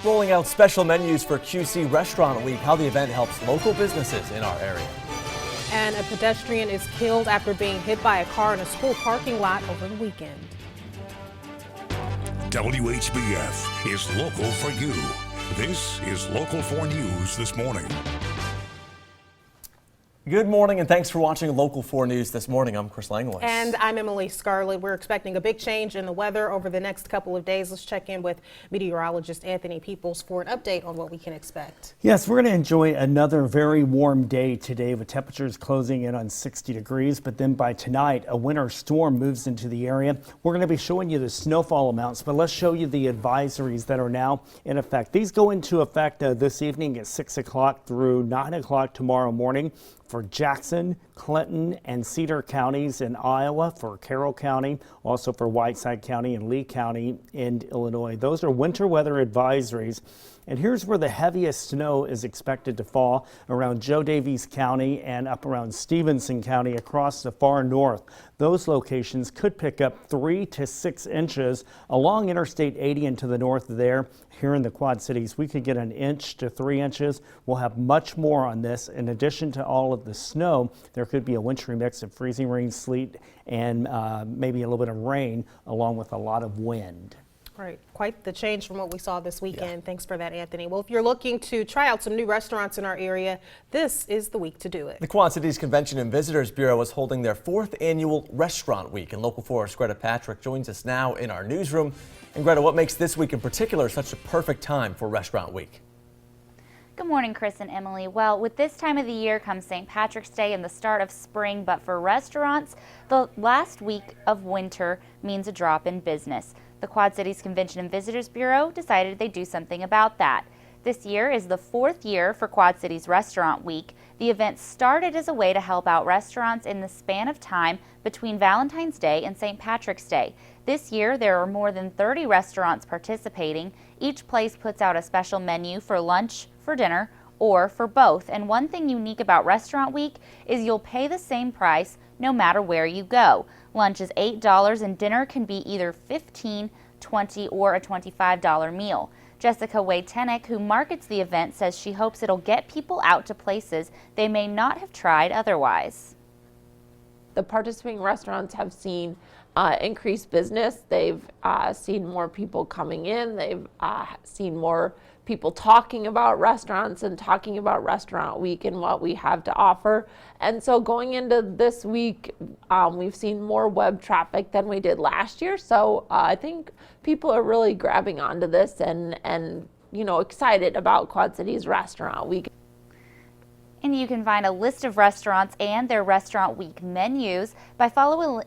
Rolling out special menus for QC Restaurant Week, how the event helps local businesses in our area. And a pedestrian is killed after being hit by a car in a school parking lot over the weekend. WHBF is local for you. This is Local 4 News this morning. Good morning and thanks for watching Local 4 News this morning. I'm Chris Langlois. And I'm Emily Scarlett. We're expecting a big change in the weather over the next couple of days. Let's check in with meteorologist Anthony Peoples for an update on what we can expect. Yes, we're going to enjoy another very warm day today with temperatures closing in on 60 degrees. But then by tonight, a winter storm moves into the area. We're going to be showing you the snowfall amounts, but let's show you the advisories that are now in effect. These go into effect this evening at 6 o'clock through 9 o'clock tomorrow morning for Jackson, Clinton, and Cedar counties in Iowa, for Carroll County, also for Whiteside County and Lee County in Illinois. Those are winter weather advisories. And here's where the heaviest snow is expected to fall: around Joe Davies County and up around Stevenson County across the far north. Those locations could pick up 3 to 6 inches along Interstate 80 and to the north there. Here in the Quad Cities, we could get 1 inch to 3 inches. We'll have much more on this. In addition to all of the snow, there could be a wintry mix of freezing rain, sleet, and maybe a little bit of rain, along with a lot of wind. Right. Quite the change from what we saw this weekend. Yeah. Thanks for that, Anthony. Well, if you're looking to try out some new restaurants in our area, this is the week to do it. The Quad Cities Convention and Visitors Bureau is holding their 4th annual Restaurant Week, and Local 4's Greta Patrick joins us now in our newsroom. And Greta, what makes this week in particular such a perfect time for Restaurant Week? Good morning, Chris and Emily. Well, with this time of the year comes St. Patrick's Day and the start of spring, but for restaurants, the last week of winter means a drop in business. The Quad Cities Convention and Visitors Bureau decided they'd do something about that. This year is the 4th year for Quad Cities Restaurant Week. The event started as a way to help out restaurants in the span of time between Valentine's Day and St. Patrick's Day. This year, there are more than 30 restaurants participating. Each place puts out a special menu for lunch, for dinner, or for both. And one thing unique about Restaurant Week is you'll pay the same price no matter where you go. Lunch is $8 and dinner can be either $15, $20, or a $25 meal. Jessica Wade-Tennick, who markets the event, says she hopes it'll get people out to places they may not have tried otherwise. The participating restaurants have seen increased business. They've seen more people coming in. They've seen more people talking about restaurants and talking about Restaurant Week and what we have to offer. And so going into this week, we've seen more web traffic than we did last year. So I think people are really grabbing onto this and excited about Quad Cities Restaurant Week. And you can find a list of restaurants and their Restaurant Week menus by following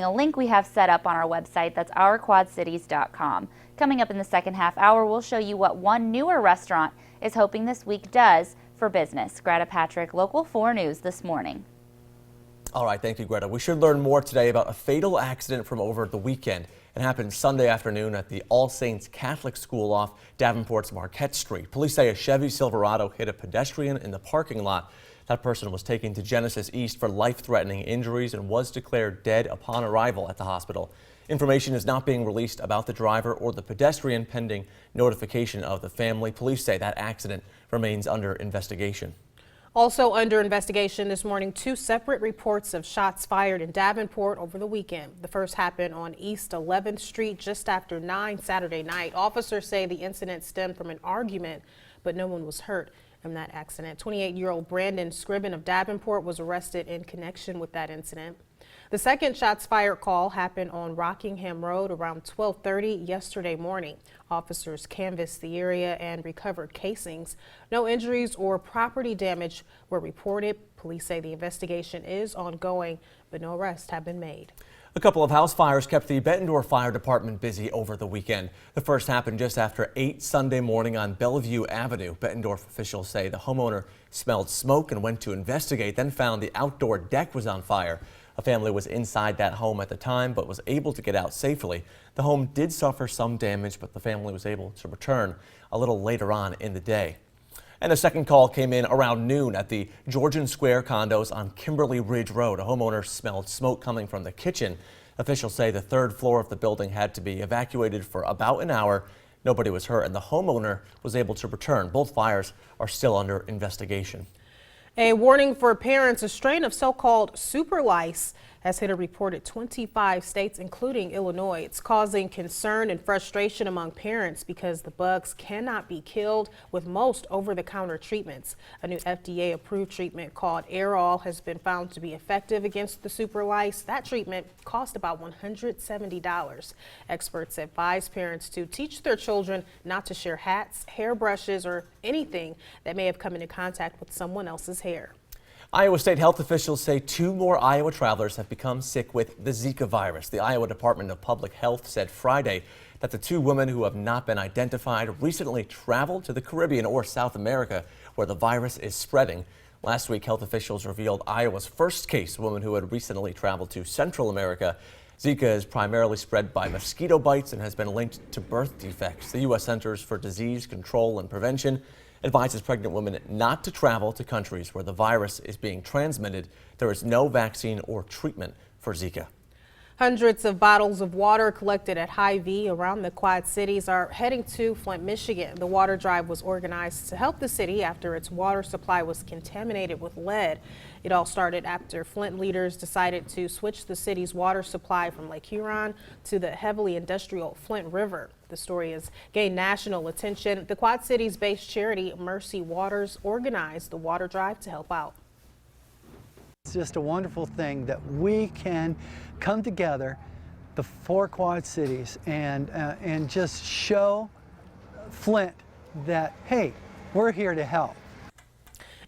a link we have set up on our website. That's ourquadcities.com. Coming up in the second half hour, we'll show you what one newer restaurant is hoping this week does for business. Greta Patrick, Local 4 News this morning. All right, thank you, Greta. We should learn more today about a fatal accident from over the weekend. It happened Sunday afternoon at the All Saints Catholic School off Davenport's Marquette Street. Police say a Chevy Silverado hit a pedestrian in the parking lot. That person was taken to Genesis East for life-threatening injuries and was declared dead upon arrival at the hospital. Information is not being released about the driver or the pedestrian pending notification of the family. Police say that accident remains under investigation. Also under investigation this morning, 2 separate reports of shots fired in Davenport over the weekend. The first happened on East 11th Street just after 9 Saturday night. Officers say the incident stemmed from an argument, but no one was hurt in that accident. 28-year-old Brandon Scriven of Davenport was arrested in connection with that incident. The second shots fired call happened on Rockingham Road around 12:30 yesterday morning. Officers canvassed the area and recovered casings. No injuries or property damage were reported. Police say the investigation is ongoing, but no arrests have been made. A couple of house fires kept the Bettendorf Fire Department busy over the weekend. The first happened just after 8 Sunday morning on Bellevue Avenue. Bettendorf officials say the homeowner smelled smoke and went to investigate, then found the outdoor deck was on fire. A family was inside that home at the time, but was able to get out safely. The home did suffer some damage, but the family was able to return a little later on in the day. And a second call came in around noon at the Georgian Square condos on Kimberly Ridge Road. A homeowner smelled smoke coming from the kitchen. Officials say the 3rd floor of the building had to be evacuated for about an hour. Nobody was hurt, and the homeowner was able to return. Both fires are still under investigation. A warning for parents: a strain of so-called super lice has hit a reported 25 states, including Illinois. It's causing concern and frustration among parents because the bugs cannot be killed with most over-the-counter treatments. A new FDA-approved treatment called Aerol has been found to be effective against the super lice. That treatment cost about $170. Experts advise parents to teach their children not to share hats, hairbrushes, or anything that may have come into contact with someone else's hair. Iowa State health officials say 2 more Iowa travelers have become sick with the Zika virus. The Iowa Department of Public Health said Friday that the 2 women who have not been identified recently traveled to the Caribbean or South America, where the virus is spreading. Last week, health officials revealed Iowa's first case, a woman who had recently traveled to Central America. Zika is primarily spread by mosquito bites and has been linked to birth defects. The U.S. Centers for Disease Control and Prevention advises pregnant women not to travel to countries where the virus is being transmitted. There is no vaccine or treatment for Zika. Hundreds of bottles of water collected at Hy-Vee around the Quad Cities are heading to Flint, Michigan. The water drive was organized to help the city after its water supply was contaminated with lead. It all started after Flint leaders decided to switch the city's water supply from Lake Huron to the heavily industrial Flint River. The story has gained national attention. The Quad Cities-based charity Mercy Waters organized the water drive to help out. It's just a wonderful thing that we can come together, the 4 Quad Cities, and just show Flint that, hey, we're here to help.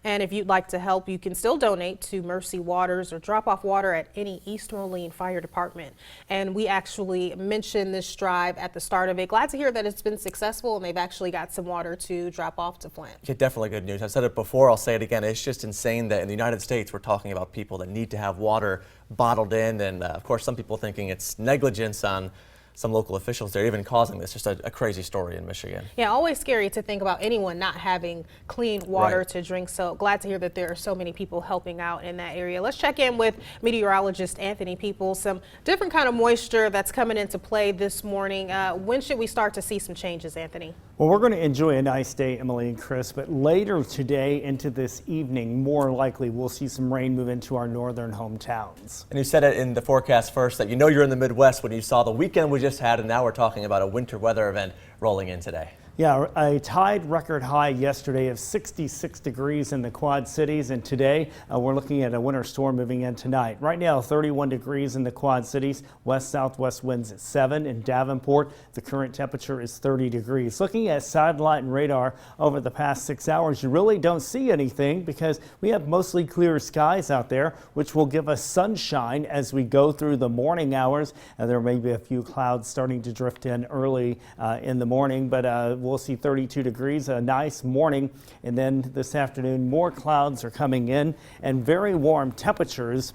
And if you'd like to help, you can still donate to Mercy Waters or drop off water at any East Moline Fire Department. And we actually mentioned this drive at the start of it. Glad to hear that it's been successful and they've actually got some water to drop off to Flint. Yeah, definitely good news. I've said it before, I'll say it again. It's just insane that in the United States, we're talking about people that need to have water bottled in. And of course, some people thinking it's negligence on some local officials. They're even causing this. Just a crazy story in Michigan. Yeah, always scary to think about anyone not having clean water Right. to drink. So glad to hear that there are so many people helping out in that area. Let's check in with meteorologist Anthony Peoples. Some different kind of moisture that's coming into play this morning. When should we start to see some changes, Anthony? Well, we're going to enjoy a nice day, Emily and Chris, but later today into this evening, more likely we'll see some rain move into our northern hometowns. And you said it in the forecast first that you know you're in the Midwest when you saw the weekend we just had, and now we're talking about a winter weather event rolling in today. Yeah, a tide record high yesterday of 66 degrees in the Quad Cities, and today we're looking at a winter storm moving in tonight. Right now, 31 degrees in the Quad Cities, west-southwest winds at 7. In Davenport, the current temperature is 30 degrees. Looking at satellite and radar over the past 6 hours, you really don't see anything because we have mostly clear skies out there, which will give us sunshine as we go through the morning hours. There may be a few clouds starting to drift in early in the morning, but we'll see 32 degrees, a nice morning, and then this afternoon more clouds are coming in and very warm temperatures.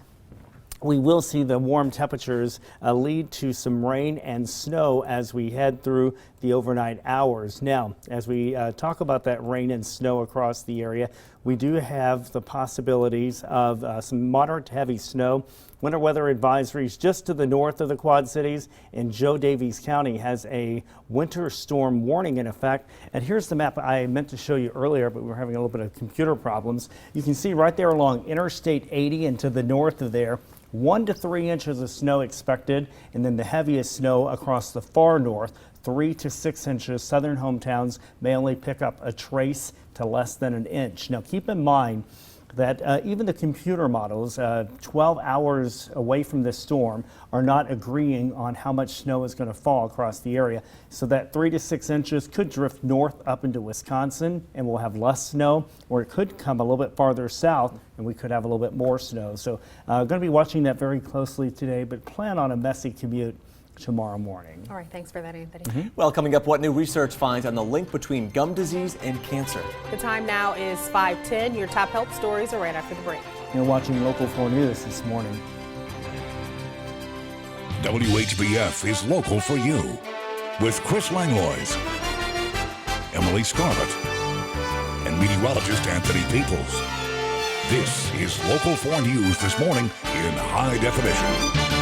We will see the warm temperatures lead to some rain and snow as we head through the overnight hours. Now, as we talk about that rain and snow across the area, we do have the possibilities of some moderate to heavy snow. Winter weather advisories just to the north of the Quad Cities, and Joe Davies County has a winter storm warning in effect. And here's the map I meant to show you earlier, but we're having a little bit of computer problems. You can see right there along Interstate 80 and to the north of there, 1 to 3 inches of snow expected, and then the heaviest snow across the far north, 3 to 6 inches. Southern hometowns may only pick up a trace to less than an inch. Now keep in mind that even the computer models 12 hours away from this storm are not agreeing on how much snow is going to fall across the area. So that 3 to 6 inches could drift north up into Wisconsin and we'll have less snow, or it could come a little bit farther south and we could have a little bit more snow. So going to be watching that very closely today, but plan on a messy commute tomorrow morning. All right, thanks for that, Anthony. Well, coming up, what new research finds on the link between gum disease and cancer. The time now is 5:10. Your top health stories are right after the break. You're watching Local 4 News this morning. WHBF is local for you with Chris Langlois, Emily Scarlett, and meteorologist Anthony Peoples. This is Local 4 News this morning in high definition.